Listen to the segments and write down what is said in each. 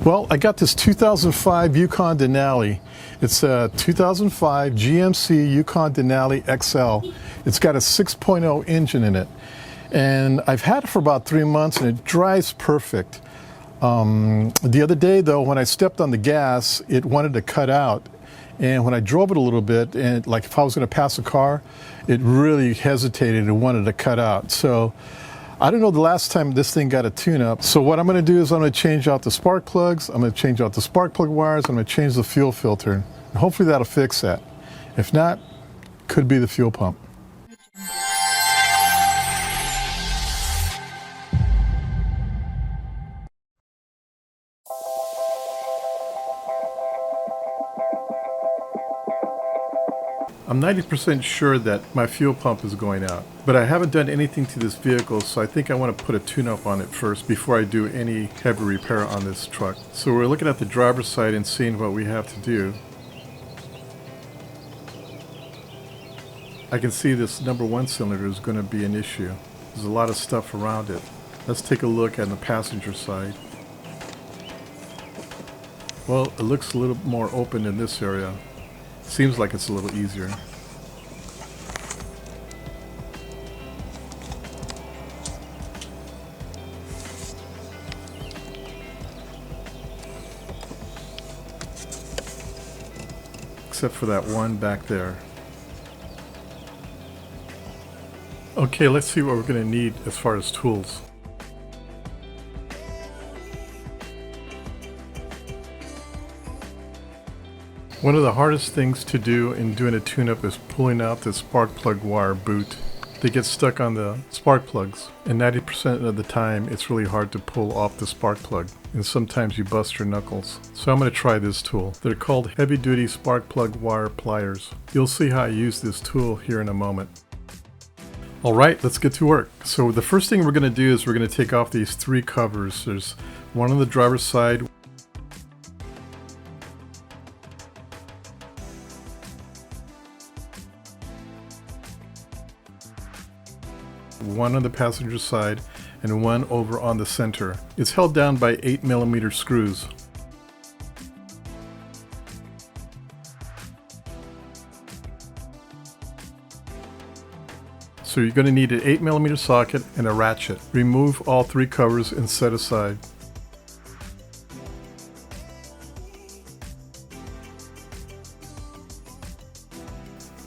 Well, I got this 2005 Yukon Denali. It's a 2005 GMC Yukon Denali XL. It's got a 6.0 engine in it. And I've had it for about 3 months and it drives perfect. The other day though, when I stepped on the gas, it wanted to cut out. And when I drove it a little bit, and like if I was going to pass a car, it really hesitated and wanted to cut out. So I don't know the last time this thing got a tune-up. So what I'm going to do is I'm going to change out the spark plugs, I'm going to change out the spark plug wires, I'm going to change the fuel filter. And hopefully that'll fix that. If not, could be the fuel pump. I'm 90% sure that my fuel pump is going out, but I haven't done anything to this vehicle, so I think I want to put a tune-up on it first before I do any heavy repair on this truck. So we're looking at the driver's side and seeing what we have to do. I can see this number 1 cylinder is going to be an issue. There's a lot of stuff around it. Let's take a look at the passenger side. Well, it looks a little more open in this area. Seems like it's a little easier. Except for that one back there. Okay, let's see what we're going to need as far as tools. One of the hardest things to do in doing a tune-up is pulling out the spark plug wire boot. They get stuck on the spark plugs, and 90% of the time it's really hard to pull off the spark plug, and sometimes you bust your knuckles. So I'm going to try this tool. They're called heavy-duty spark plug wire pliers. You'll see how I use this tool here in a moment. Alright, let's get to work. So the first thing we're going to do is we're going to take off these 3 covers. There's one on the driver's side, one on the passenger side, and one over on the center. It's held down by 8mm screws. So you're going to need an 8mm socket and a ratchet. Remove all 3 covers and set aside.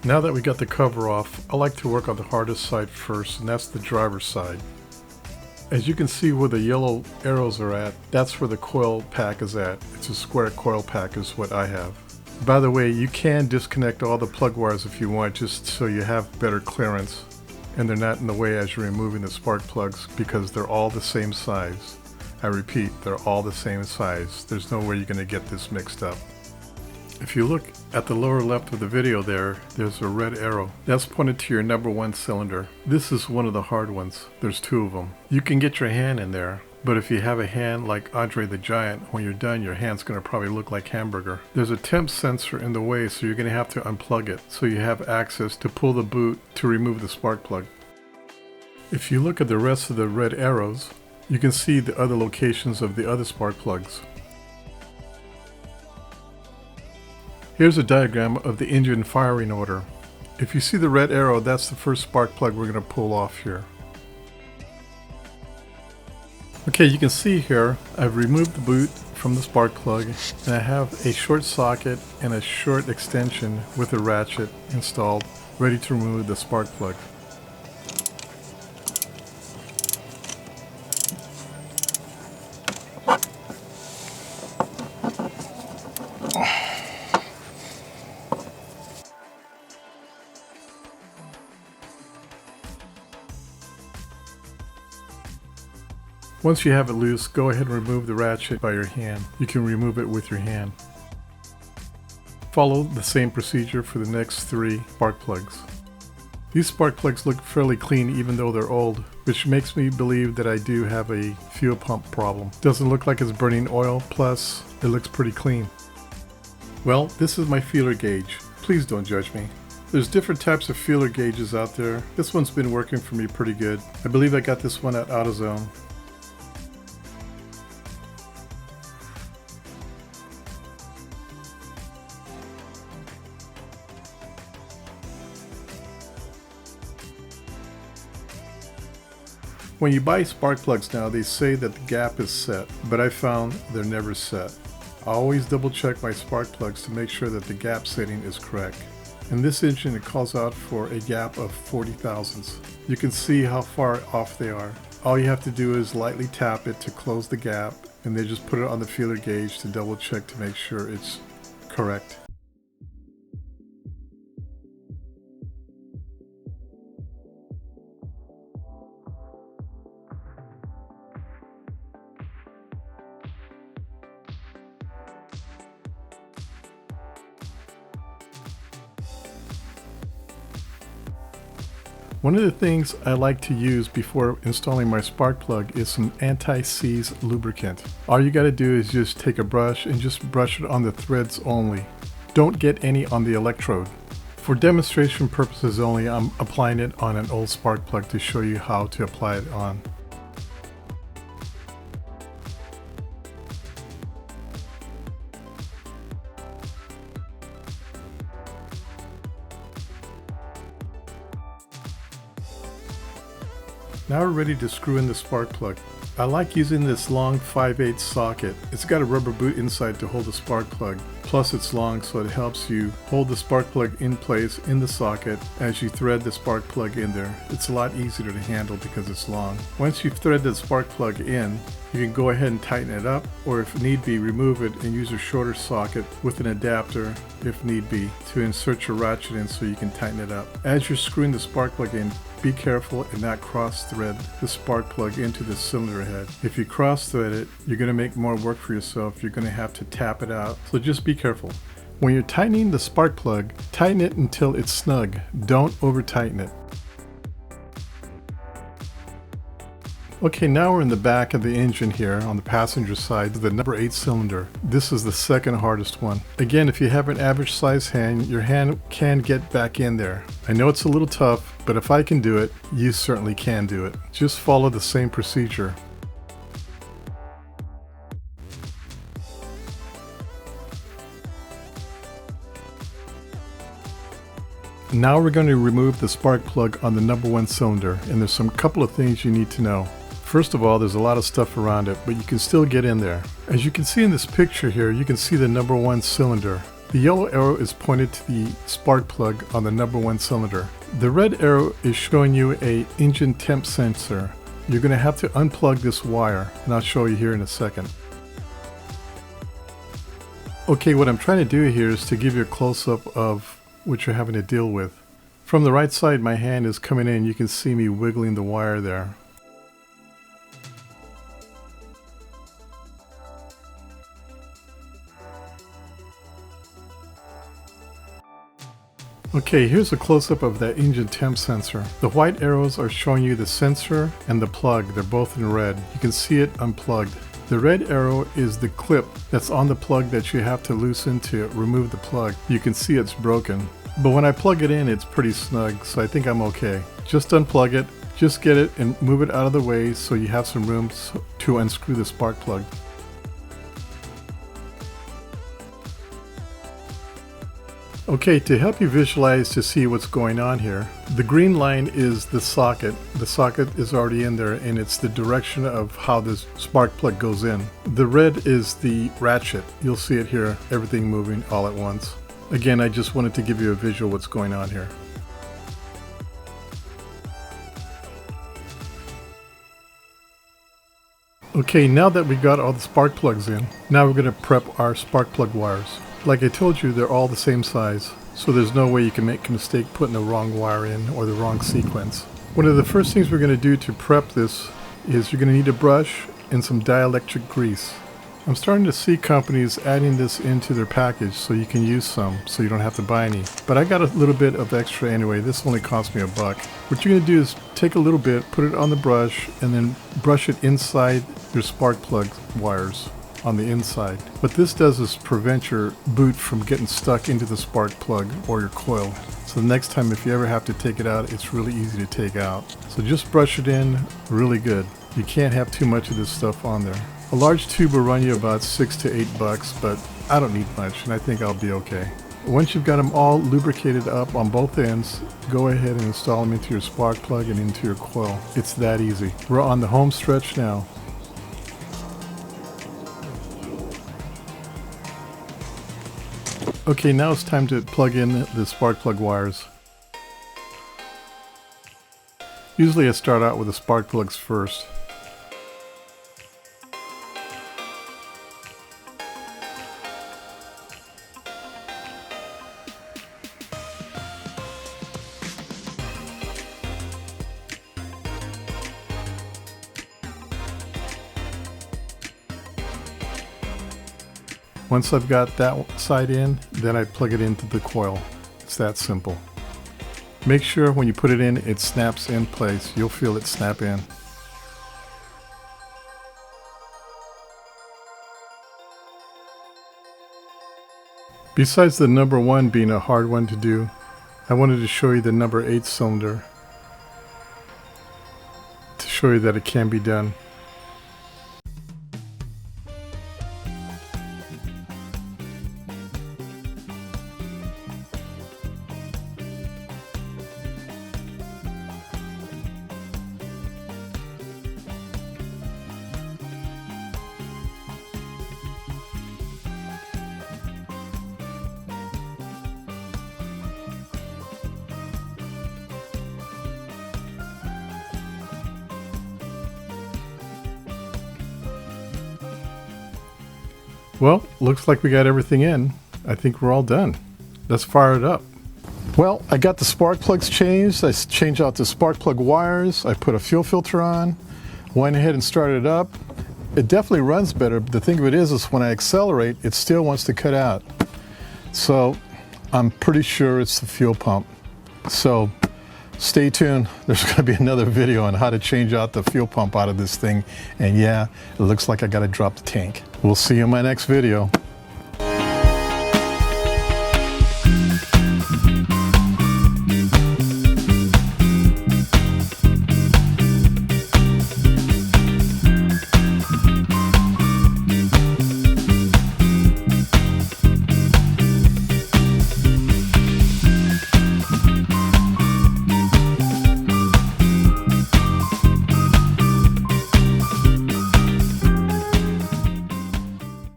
Now that we got the cover off, I like to work on the hardest side first, and that's the driver's side. As you can see where the yellow arrows are at, that's where the coil pack is at. It's a square coil pack is what I have. By the way, you can disconnect all the plug wires if you want, just so you have better clearance and they're not in the way as you're removing the spark plugs, because they're all the same size. I repeat, they're all the same size. There's no way you're going to get this mixed up. If you look at the lower left of the video there's a red arrow. That's pointed to your number 1 cylinder. This is one of the hard ones. There's 2 of them. You can get your hand in there, but if you have a hand like Andre the Giant, when you're done your hand's going to probably look like hamburger. There's a temp sensor in the way, so you're going to have to unplug it so you have access to pull the boot to remove the spark plug. If you look at the rest of the red arrows, you can see the other locations of the other spark plugs. Here's a diagram of the engine firing order. If you see the red arrow, that's the first spark plug we're going to pull off here. Okay, you can see here I've removed the boot from the spark plug, and I have a short socket and a short extension with a ratchet installed, ready to remove the spark plug. Once you have it loose, go ahead and remove the ratchet by your hand. You can remove it with your hand. Follow the same procedure for the next 3 spark plugs. These spark plugs look fairly clean even though they're old, which makes me believe that I do have a fuel pump problem. Doesn't look like it's burning oil, plus it looks pretty clean. Well, this is my feeler gauge. Please don't judge me. There's different types of feeler gauges out there. This one's been working for me pretty good. I believe I got this one at AutoZone. When you buy spark plugs now, they say that the gap is set, but I found they're never set. I always double check my spark plugs to make sure that the gap setting is correct. In this engine, it calls out for a gap of 40 thousandths. You can see how far off they are. All you have to do is lightly tap it to close the gap, and then just put it on the feeler gauge to double check to make sure it's correct. One of the things I like to use before installing my spark plug is some anti-seize lubricant. All you got to do is just take a brush and just brush it on the threads only. Don't get any on the electrode. For demonstration purposes only, I'm applying it on an old spark plug to show you how to apply it on. Now we're ready to screw in the spark plug. I like using this long 5/8 socket. It's got a rubber boot inside to hold the spark plug. Plus it's long, so it helps you hold the spark plug in place in the socket as you thread the spark plug in there. It's a lot easier to handle because it's long. Once you've threaded the spark plug in, you can go ahead and tighten it up, or if need be, remove it and use a shorter socket with an adapter if need be to insert your ratchet in so you can tighten it up. As you're screwing the spark plug in, be careful and not cross thread the spark plug into the cylinder head. If you cross thread it, you're going to make more work for yourself. You're going to have to tap it out, so just be careful. When you're tightening the spark plug, tighten it until it's snug. Don't over tighten it. Okay, now we're in the back of the engine here on the passenger side, the number 8 cylinder. This is the second hardest one. Again, if you have an average size hand, your hand can get back in there. I know it's a little tough, but if I can do it, you certainly can do it. Just follow the same procedure. Now we're going to remove the spark plug on the number 1 cylinder, and there's some couple of things you need to know. First of all, there's a lot of stuff around it, but you can still get in there. As you can see in this picture here, you can see the number 1 cylinder. The yellow arrow is pointed to the spark plug on the number 1 cylinder. The red arrow is showing you an engine temp sensor. You're going to have to unplug this wire, and I'll show you here in a second. Okay, what I'm trying to do here is to give you a close-up of what you're having to deal with. From the right side, my hand is coming in. You can see me wiggling the wire there. Okay, here's a close-up of that engine temp sensor. The white arrows are showing you the sensor and the plug. They're both in red. You can see it unplugged. The red arrow is the clip that's on the plug that you have to loosen to remove the plug. You can see it's broken. But when I plug it in, it's pretty snug, so I think I'm okay. Just unplug it, just get it and move it out of the way so you have some room to unscrew the spark plug. Okay, to help you visualize to see what's going on here, the green line is the socket. The socket is already in there and it's the direction of how this spark plug goes in. The red is the ratchet. You'll see it here, everything moving all at once. Again, I just wanted to give you a visual what's going on here. Okay, now that we got all the spark plugs in, now we're going to prep our spark plug wires. Like I told you, they're all the same size, so there's no way you can make a mistake putting the wrong wire in or the wrong sequence. One of the first things we're going to do to prep this is you're going to need a brush and some dielectric grease. I'm starting to see companies adding this into their package so you can use some, so you don't have to buy any. But I got a little bit of extra anyway. This only cost me $1. What you're going to do is take a little bit, put it on the brush, and then brush it inside your spark plug wires on the inside. What this does is prevent your boot from getting stuck into the spark plug or your coil. So the next time if you ever have to take it out, it's really easy to take out. So just brush it in really good. You can't have too much of this stuff on there. A large tube will run you about $6 to $8, but I don't need much and I think I'll be okay. Once you've got them all lubricated up on both ends, go ahead and install them into your spark plug and into your coil. It's that easy. We're on the home stretch now. Okay, now it's time to plug in the spark plug wires. Usually I start out with the spark plugs first. Once I've got that side in, then I plug it into the coil. It's that simple. Make sure when you put it in, it snaps in place. You'll feel it snap in. Besides the number 1 being a hard one to do, I wanted to show you the number 8 cylinder to show you that it can be done. Well, looks like we got everything in. I think we're all done. Let's fire it up. Well, I got the spark plugs changed. I changed out the spark plug wires. I put a fuel filter on. Went ahead and started it up. It definitely runs better. But the thing of it is when I accelerate, it still wants to cut out. So I'm pretty sure it's the fuel pump. So stay tuned. There's going to be another video on how to change out the fuel pump out of this thing. And yeah, it looks like I got to drop the tank. We'll see you in my next video.